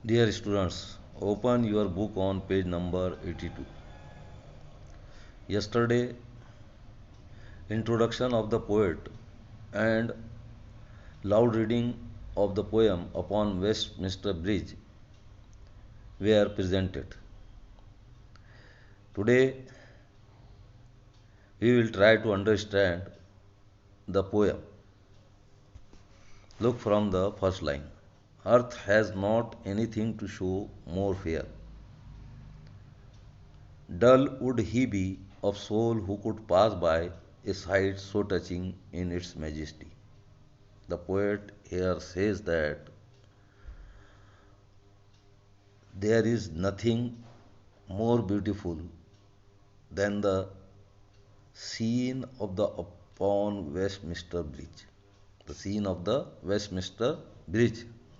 Dear students, open your book on page number 82. Yesterday, introduction of the poet and loud reading of the poem upon Westminster Bridge were presented. Today, we will try to understand the poem. Look from the first line. Earth has not anything to show more fair. Dull would he be of soul who could pass by a sight so touching in its majesty. The poet here says that there is nothing more beautiful than the scene of the upon Westminster Bridge. The scene of the Westminster Bridge.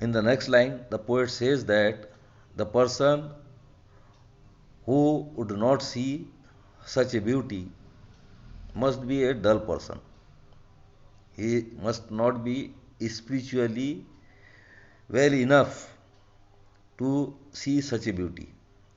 In the next line, the poet says that the person who would not see such a beauty must be a dull person. He must not be spiritually well enough to see such a beauty.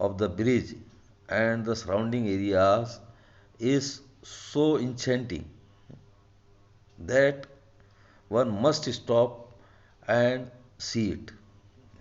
of the bridge and the surrounding areas is so enchanting that one must stop and see it.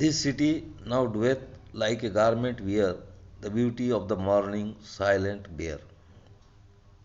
This city now doeth like a garment wear the beauty of the morning silent bear.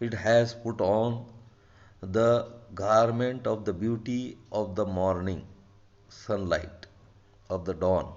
it has put on the garment of the beauty of the morning sunlight of the dawn.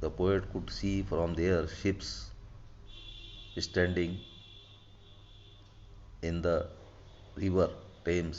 The poet could see from there ships standing in the river Thames.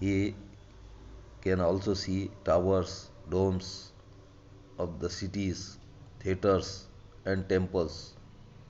He can also see towers, domes of the cities, theaters and temples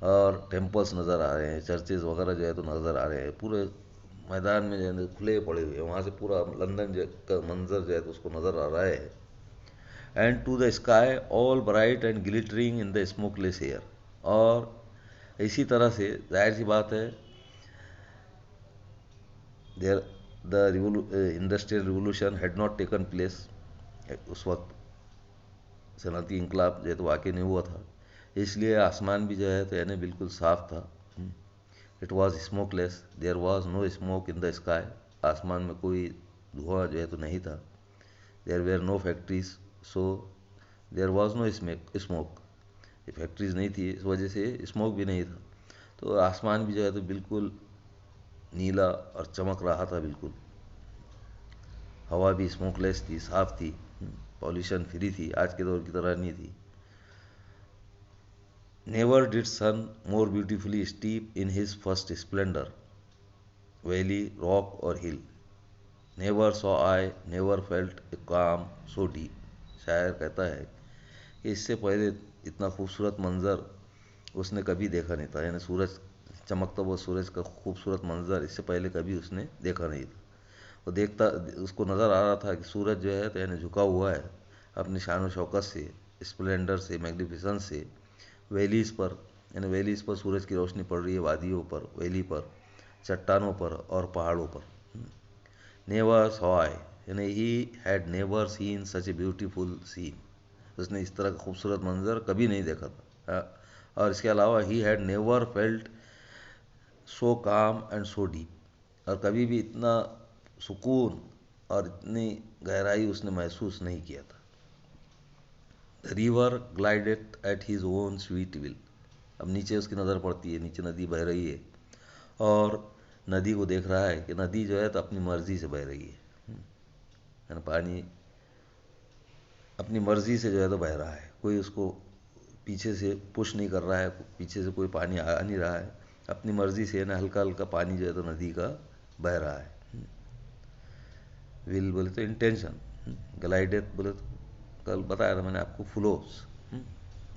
اور temples نظر آ رہے ہیں، churches وغیرہ جو ہے تو نظر آ رہے ہیں، پورے میدان میں جو ہے کھلے پڑے ہوئے ہیں، وہاں سے پورا لندن کا منظر جو ہے تو اس کو نظر آ رہا ہے. And to the sky all bright and glittering in the smokeless air. اور اسی طرح سے ظاہر سی بات ہے there the industrial revolution had not taken place. اس وقت صنعتی انقلاب جو ہے تو واقع نہیں ہوا تھا، اس لیے آسمان بھی جو ہے تو یعنی بالکل صاف تھا. It was smokeless, there was no smoke in the sky. آسمان میں کوئی دھواں جو ہے تو نہیں تھا. There were no factories so there was no smoke. Factories نہیں تھی، اس وجہ سے اسموک بھی نہیں تھا. تو آسمان بھی جو ہے تو بالکل نیلا اور چمک رہا تھا بالکل. ہوا بھی اسموک لیس تھی، صاف تھی، پالیوشن فری تھی، آج کے دور کی طرح نہیں تھی. Never did sun more beautifully steep in his first splendour valley rock or hill. Never saw I never felt a calm so deep. شاعر کہتا ہے کہ اس سے پہلے اتنا خوبصورت منظر اس نے کبھی دیکھا نہیں تھا، یعنی سورج چمکتا ہوا سورج کا خوبصورت منظر اس سے پہلے کبھی اس نے دیکھا نہیں تھا. وہ دیکھتا، اس کو نظر آ رہا تھا کہ سورج جو ہے تو یعنی جھکا ہوا ہے اپنی شان و شوکت سے، اسپلینڈر سے، میگنیفیسنس سے، ویلیز پر، یعنی ویلیز پر سورج کی روشنی پڑ رہی ہے، وادیوں پر، ویلی پر، چٹانوں پر اور پہاڑوں پر. نیور سو آئی، یعنی he had never seen such a beautiful scene. اس نے اس طرح کا خوبصورت منظر کبھی نہیں دیکھا تھا. اور اس کے علاوہ he had never felt so calm and so deep. اور کبھی بھی اتنا سکون اور اتنی گہرائی اس نے محسوس نہیں کیا تھا. The river glided at his own sweet will. اب نیچے اس کی نظر پڑتی ہے، نیچے ندی بہہ رہی ہے اور ندی کو دیکھ رہا ہے کہ ندی جو ہے تو اپنی مرضی سے بہہ رہی ہے، یعنی پانی اپنی مرضی سے جو ہے تو بہہ رہا ہے، کوئی اس کو پیچھے سے پش نہیں کر رہا ہے، پیچھے سے کوئی پانی آ نہیں رہا ہے، اپنی مرضی سے نا ہلکا ہلکا پانی جو ہے تو ندی کا بہہ رہا ہے. ول بولے تو انٹینشن، گلائڈیٹ بولے تو کل بتایا تھا میں نے آپ کو، فلوز.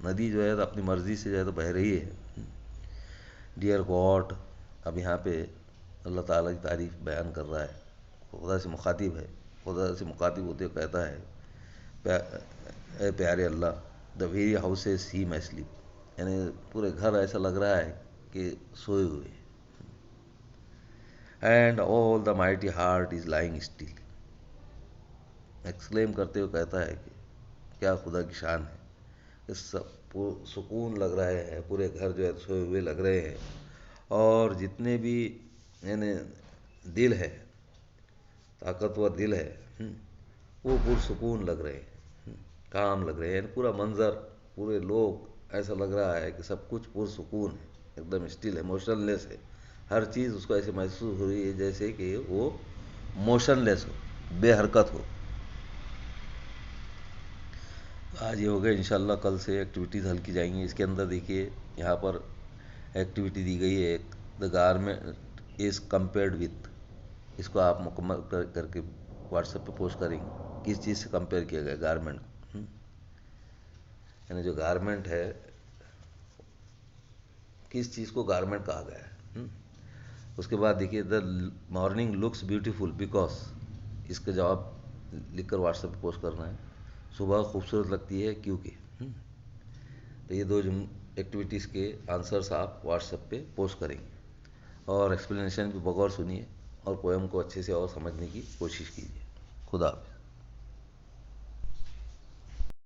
ندی جو ہے تو اپنی مرضی سے جو ہے تو بہہ رہی ہے. ڈیئر گاڈ، اب یہاں پہ اللہ تعالیٰ کی تعریف بیان کر رہا ہے، خدا سے مخاطب ہے، خدا سے مخاطب ہوتے ہوئے کہتا ہے اے پیارے اللہ، the very houses seem asleep. یعنی پورے گھر ایسا لگ رہا ہے کہ سوئے ہوئے. And all the mighty heart is lying still. Exclaim کرتے ہوئے کہتا ہے کہ کیا خدا کی شان ہے کہ سب سکون لگ رہے ہیں، پورے گھر جو ہے سوئے ہوئے لگ رہے ہیں، اور جتنے بھی یعنی دل ہے، طاقتور دل ہے، وہ پرسکون لگ رہے ہیں، کام لگ رہے ہیں. یعنی پورا منظر، پورے لوگ، ایسا لگ رہا ہے کہ سب کچھ پرسکون ہے، ایک دم اسٹل ہے، موشن لیس ہے. ہر چیز اس کو ایسے محسوس ہو رہی ہے جیسے کہ وہ موشن لیس ہو، بے حرکت ہو. آج یہ ہو گیا، انشاءاللہ کل سے ایکٹیویٹیز حل کی جائیں گی. اس کے اندر دیکھیے یہاں پر ایکٹیویٹی دی گئی ہے ایک، دا گارمنٹ از کمپیئرڈ وتھ. اس کو آپ مکمل کر کے واٹس ایپ پہ پوسٹ کریں گے. کس چیز سے کمپیئر کیا گیا گارمنٹ کو، یعنی جو گارمنٹ ہے کس چیز کو گارمنٹ کہا گیا ہے. اس کے بعد دیکھیے the morning looks beautiful because, اس کا جواب لکھ کر واٹس ایپ پہ پوسٹ کرنا ہے. صبح خوبصورت لگتی ہے کیونکہ. تو یہ دو ایکٹیویٹیز کے آنسرس آپ واٹس ایپ پہ پوسٹ کریں گے، اور ایکسپلینیشن بھی بغور سنیے اور پویم کو اچھے سے اور سمجھنے کی کوشش کیجیے. خدا حافظ.